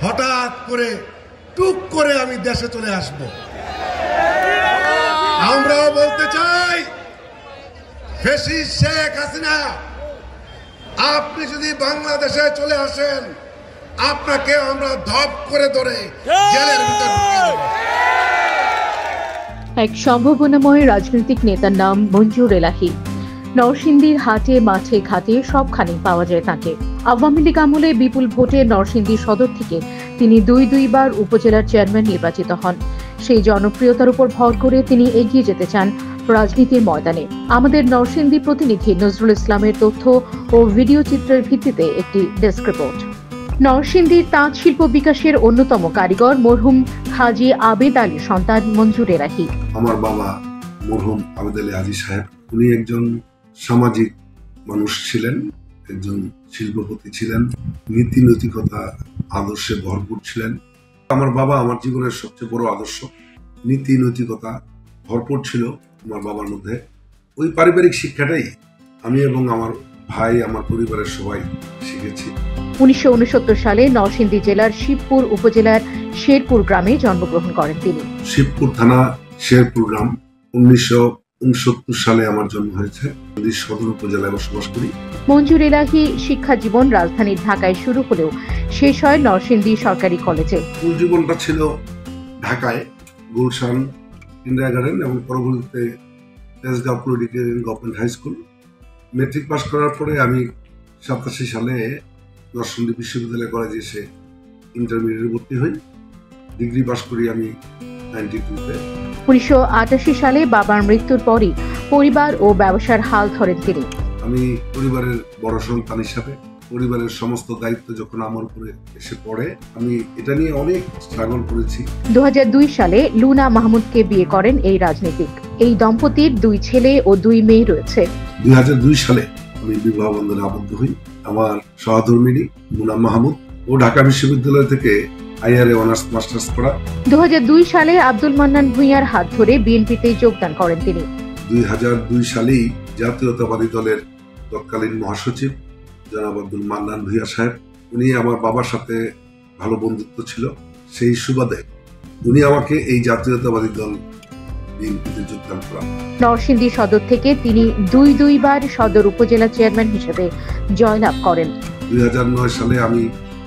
হঠাৎ করে টুক করে আমি দেশে চলে আসব। আমরাও বলতে চাই, ফ্যাসিস্ট শেখ হাসিনা, আপনি যদি বাংলাদেশে চলে আসেন, আপনাকে আমরা ধপ করে ধরে জেলের ভিতর ঢুকিয়ে দেব। এক সম্ভাবনাময় রাজনৈতিক নেতার নাম মঞ্জুর এলাহী। নরসিংদীর হাটে মাঠে ঘাটে সবখানে পাওয়া যায় তাকে। আওয়ামী লীগ আমলে বিপুল ভোটে নরসিংদী সদর থেকে তিনি দুইবার উপজেলার চেয়ারম্যান নির্বাচিত হন। সেই জনপ্রিয়তার উপর ভর করে তিনি এগিয়ে যেতে চান রাজনীতির ময়দানে। আমাদের নরসিংদী প্রতিনিধি নজরুল ইসলামের তথ্য ও ভিডিও চিত্রের ভিত্তিতে একটি ডেস্ক রিপোর্ট। নরসিংদীর তাঁত শিল্প বিকাশের অন্যতম কারিগর মরহুম হাজী আবেদ আলীর সন্তান মঞ্জুর এলাহী। আমার বাবা মরহুম আবেদ আলী হাজী সাহেব, উনি একজন সামাজিক মানুষ ছিলেন, একজন শিল্পপতি ছিলেন, নীতি নৈতিকতা আদর্শে ভরপুর ছিলেন। আমার বাবা আমার জীবনের সবচেয়ে বড় আদর্শ, নীতি নৈতিকতা ভরপুর ছিল আমার বাবার মধ্যে। ওই পারিবারিক শিক্ষাটাই আমি এবং আমার ভাই, আমার পরিবারের সবাই শিখেছি। 1969 সালে নরসিংদী জেলার শিবপুর উপজেলার শেরপুর গ্রামে জন্মগ্রহণ করেন তিনি। শিবপুর থানা, শেরপুর গ্রাম। 1969 সালে আমার জন্ম হয়েছে। সদর উপজেলায় বসবাস করি। মঞ্জুর এলাহী শিক্ষা জীবন রাজধানীর ঢাকায় শুরু হলেও শেষ হয় নরসিংদী সরকারি কলেজে। স্কুল জীবনটা ছিল ঢাকায়, গুলশান কিন্ডারগার্টেন এবং পরবর্তীতে Tejgaon polytechnic government high school. Matric pass করার পরে আমি 87 সালে নরসিংদী বিশ্ববিদ্যালয় কলেজে এসে ইন্টারমিডিয়েটে ভর্তি হই। ডিগ্রি পাস করি আমি 92-তে। 1988 সালে বাবার মৃত্যুর পরই পরিবার ও ব্যবসার হাল ধরেন তিনি। আমি পরিবারের বড় সন্তান হিসাবে পরিবারের সমস্ত দায়িত্ব যখন আমার উপরে এসে পড়ে, আমি এটা নিয়ে অনেক স্ট্রাগল করেছি। 2002 সালে লুনা মাহমুদকে বিয়ে করেন এই রাজনীতিক। এই দম্পতির 2 ছেলে ও 2 মেয়ে রয়েছে। 2002 সালে আমি বিবাহ বন্ধনে আবদ্ধ হই। আমার সহধর্মিণী লুনা মাহমুদ, ও ঢাকা বিশ্ববিদ্যালয় থেকে আইআরএ অনার্স মাস্টার্স করা। 2002 সালে আব্দুল মান্নান ভূঁইয়ার হাত ধরে বিএনপিতে যোগদান করেন তিনি। 2002 সালেই জাতীয়তাবাদী দলের তৎকালীন মহাসচিব জনাব আব্দুল মান্নান ভূঁইয়া সাহেব, উনি আমার বাবার সাথে ভালো বন্ধুত্ব ছিল। সেই সুবাদে উনি আমাকে এই জাতীয়তাবাদী দল বিএনপিতে যোগদান করান। নরসিংদী সদর থেকে তিনি দুইবার সদর উপজেলা চেয়ারম্যান হিসেবে জয়লাভ করেন। 2009 সালে আমি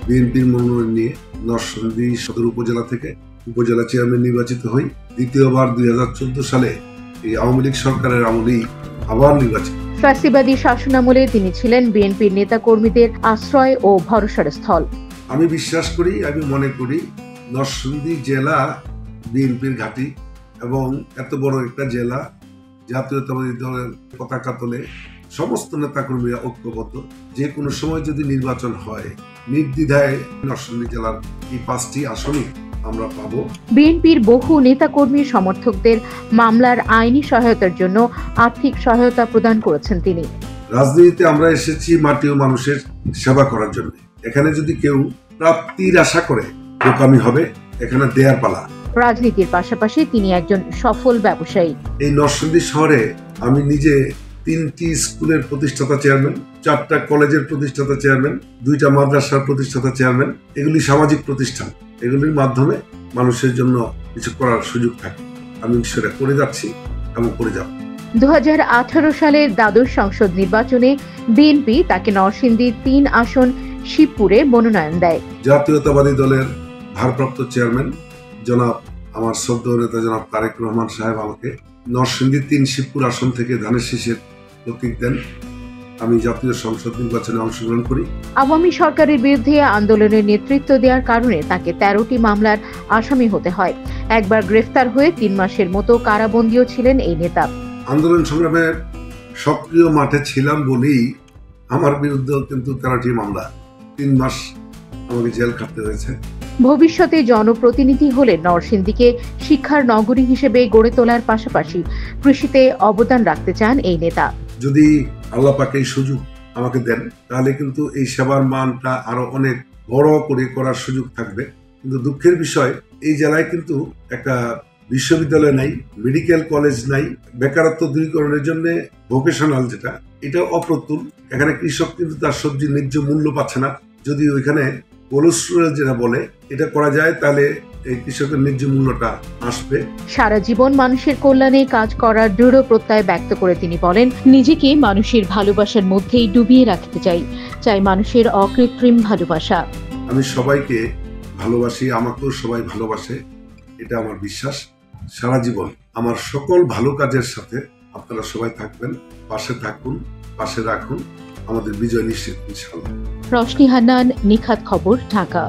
বিএনপির মনোনয়ন নিয়ে নরসিংদী সদর উপজেলা থেকে উপজেলা চেয়ারম্যান নির্বাচিত হই। দ্বিতীয়বার 2014 সালে এই আওয়ামী লীগ সরকারের আমলেই আবার নির্বাচিত। ফ্যাসিবাদী শাসনামলে তিনি ছিলেন বিএনপির নেতা কর্মীদের আশ্রয় ও ভরসার স্থল। আমি বিশ্বাস করি, আমি মনে করি নরসিংদী জেলা বিএনপির ঘাঁটি, এবং এত বড় একটা জেলা, জাতীয়তাবাদী দলের পতাকা তোলে সমস্ত নেতাকর্মীরা ঐক্যবদ্ধ। যে কোনো সময় যদি নির্বাচন হয়, নির্দ্বিধায় নরসিংদী জেলার এই 5টি আসনই আমরা পাবো। বিএনপির বহু নেতাকর্মী সমর্থকদের মামলার আইনি সহায়তার জন্য আর্থিক সহায়তা প্রদান করেছেন তিনি। রাজনীতিতে আমরা এসেছি মাটি ও মানুষের সেবা করার জন্য। এখানে যদি কেউ প্রাপ্তির আশা করে, বোকামি হবে। এখানে দেয়ার পালা। রাজনীতির পাশাপাশি তিনি একজন সফল ব্যবসায়ী। এই নরসিংদী শহরে আমি নিজে 3টি স্কুলের প্রতিষ্ঠাতা চেয়ারম্যান, 4টা কলেজের প্রতিষ্ঠাতা চেয়ারম্যান, 2টা মাদ্রাসার প্রতিষ্ঠাতা চেয়ারম্যান। এগুলি সামাজিক প্রতিষ্ঠান, এগুলির মাধ্যমে মানুষের জন্য কিছু করার সুযোগ থাকে। আমি সেটা করে যাচ্ছি এবং করে যাব। 2018 সালের দ্বাদশ সংসদ নির্বাচনে বিএনপি তাকে নরসিংদীর 3 আসন শিবপুরে মনোনয়ন দেয়। জাতীয়তাবাদী দলের ভারপ্রাপ্ত চেয়ারম্যান জনাব আমার শ্রদ্ধেয় নেতা জনাব তারেক রহমান সাহেব আমাকে নরসিংদী 3 শিবপুর আসন থেকে ধানের শীষের প্রতীক দেন। আমি জাতীয় সংসদ নির্বাচনে অংশগ্রহণ করি। আওয়ামী সরকারের বিরুদ্ধে আন্দোলনের নেতৃত্ব দেওয়ার কারণে তাকে 13টি মামলার আসামি হতে হয়। একবার গ্রেফতার হয়ে 3 মাসের মতো কারাবন্দীও ছিলেন এই নেতা। আন্দোলন সংগ্রামের সক্রিয় মাঠে ছিলাম বলেই আমার বিরুদ্ধে কিন্তু 13টি মামলা, 3 মাস আমাকে জেল খাটতে হয়েছে। ভবিষ্যতে জনপ্রতিনিধি হলে নরসিংদীকে শিক্ষার নগরী হিসেবে গড়ে তোলার পাশাপাশি কৃষিতে অবদান রাখতে চান এই নেতা। যদি আল্লাহ পাক এই সুযোগ আমাকে দেন, তাহলে কিন্তু এই সেবার মানটা আরো অনেক বড় করে করার সুযোগ থাকবে। কিন্তু দুঃখের বিষয়, এই জেলায় কিন্তু একটা বিশ্ববিদ্যালয় নাই, মেডিকেল কলেজ নাই, বেকারত্ব দূরীকরণের জন্য ভোকেশনাল যেটা, এটা অপ্রতুল। এখানে কৃষক কিন্তু তার সবজির ন্যায্য মূল্য পাচ্ছে না। যদি ওইখানে কোল্ড স্টোরেজ যেটা বলে, এটা করা যায় তাহলে এই কৃষকের ন্যায্য মূল্যটা আসবে। সারা জীবন মানুষের কল্যাণে কাজ করার দৃঢ় প্রত্যয় ব্যক্ত করে তিনি বলেন, নিজেকে মানুষের ভালোবাসার মধ্যেই ডুবিয়ে রাখতে চাই মানুষের অকৃত্রিম ভালোবাসা। আমি সবাইকে ভালোবাসি, আমাকেও সবাই ভালোবাসে, এটা আমার বিশ্বাস। সারা জীবন আমার সকল ভালো কাজের সাথে আপনারা সবাই থাকবেন, পাশে থাকুন, পাশে রাখুন, আমাদের বিজয় নিশ্চিত ইনশাআল্লাহ। রশনি হান্নান, নিখাত খবর, ঢাকা।